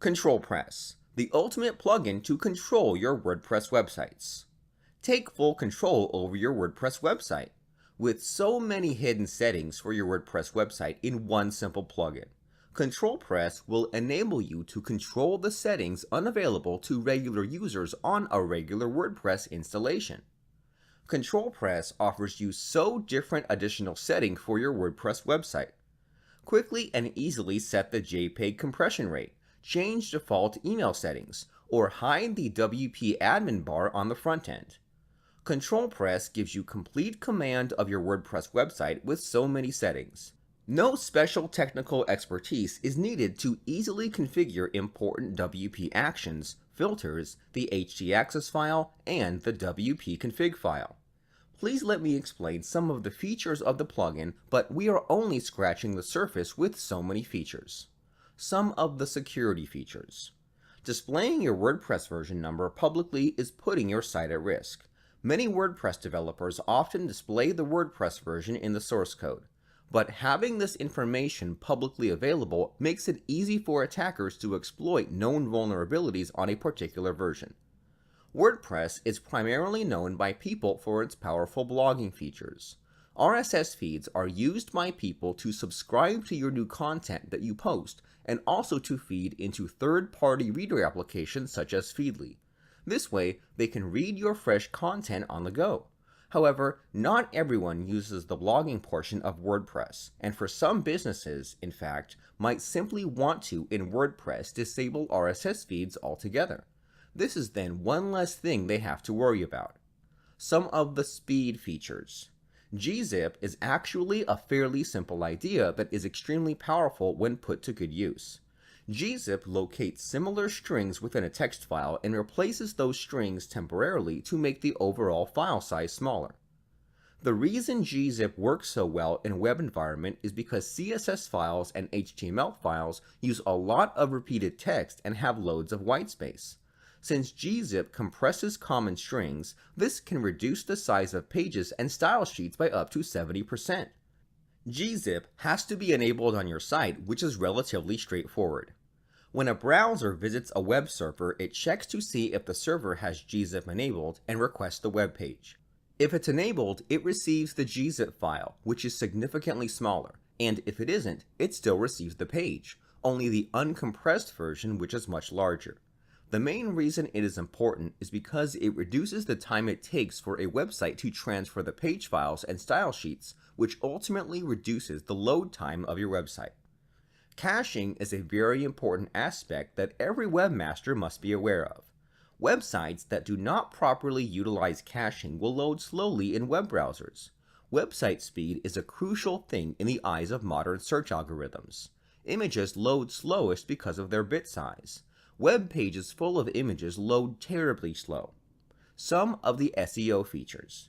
KontrolPress, the ultimate plugin to control your WordPress websites. Take full control over your WordPress website with so many hidden settings for your WordPress website in one simple plugin. KontrolPress will enable you to control the settings unavailable to regular users on a regular WordPress installation. KontrolPress offers you so different additional settings for your WordPress website. Quickly and easily set the JPEG compression rate, change default email settings, or hide the WP admin bar on the front end. KontrolPress gives you complete command of your WordPress website with so many settings. No special technical expertise is needed to easily configure important WP actions, filters, the htaccess file, and the WP config file. Please let me explain some of the features of the plugin, but we are only scratching the surface with so many features. Some of the security features. Displaying your WordPress version number publicly is putting your site at risk. Many WordPress developers often display the WordPress version in the source code, but having this information publicly available makes it easy for attackers to exploit known vulnerabilities on a particular version. WordPress is primarily known by people for its powerful blogging features. RSS feeds are used by people to subscribe to your new content that you post and also to feed into third-party reader applications such as Feedly. This way, they can read your fresh content on the go. However, not everyone uses the blogging portion of WordPress, and for some businesses, in fact, might simply want to, in WordPress, disable RSS feeds altogether. This is then one less thing they have to worry about. Some of the speed features. gzip is actually a fairly simple idea that is extremely powerful when put to good use. gzip locates similar strings within a text file and replaces those strings temporarily to make the overall file size smaller. The reason gzip works so well in a web environment is because CSS files and HTML files use a lot of repeated text and have loads of white space. Since gzip compresses common strings, this can reduce the size of pages and style sheets by up to 70%. gzip has to be enabled on your site, which is relatively straightforward. When a browser visits a web server, it checks to see if the server has gzip enabled and requests the web page. If it's enabled, it receives the gzip file, which is significantly smaller, and if it isn't, it still receives the page, only the uncompressed version, which is much larger. The main reason it is important is because it reduces the time it takes for a website to transfer the page files and style sheets, which ultimately reduces the load time of your website. Caching is a very important aspect that every webmaster must be aware of. Websites that do not properly utilize caching will load slowly in web browsers. Website speed is a crucial thing in the eyes of modern search algorithms. Images load slowest because of their bit size. Web pages full of images load terribly slow. Some of the SEO features.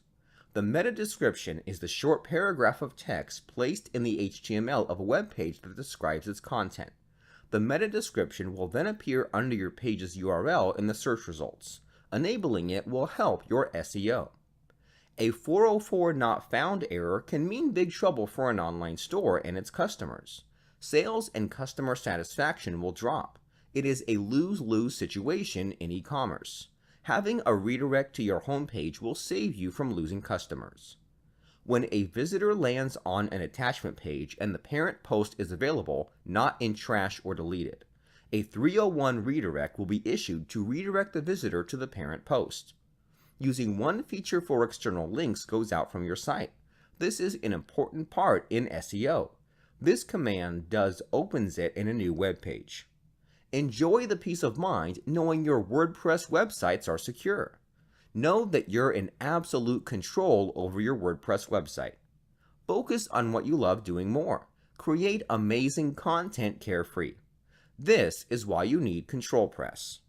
The meta description is the short paragraph of text placed in the HTML of a web page that describes its content. The meta description will then appear under your page's URL in the search results. Enabling it will help your SEO. A 404 not found error can mean big trouble for an online store and its customers. Sales and customer satisfaction will drop. It is a lose-lose situation in e-commerce. Having a redirect to your homepage will save you from losing customers. When a visitor lands on an attachment page and the parent post is available, not in trash or deleted, a 301 redirect will be issued to redirect the visitor to the parent post. Using one feature for external links goes out from your site. This is an important part in SEO. This command does opens it in a new web page. Enjoy the peace of mind knowing your WordPress websites are secure. Know that you're in absolute control over your WordPress website. Focus on what you love doing more. Create amazing content carefree. This is why you need KontrolPress.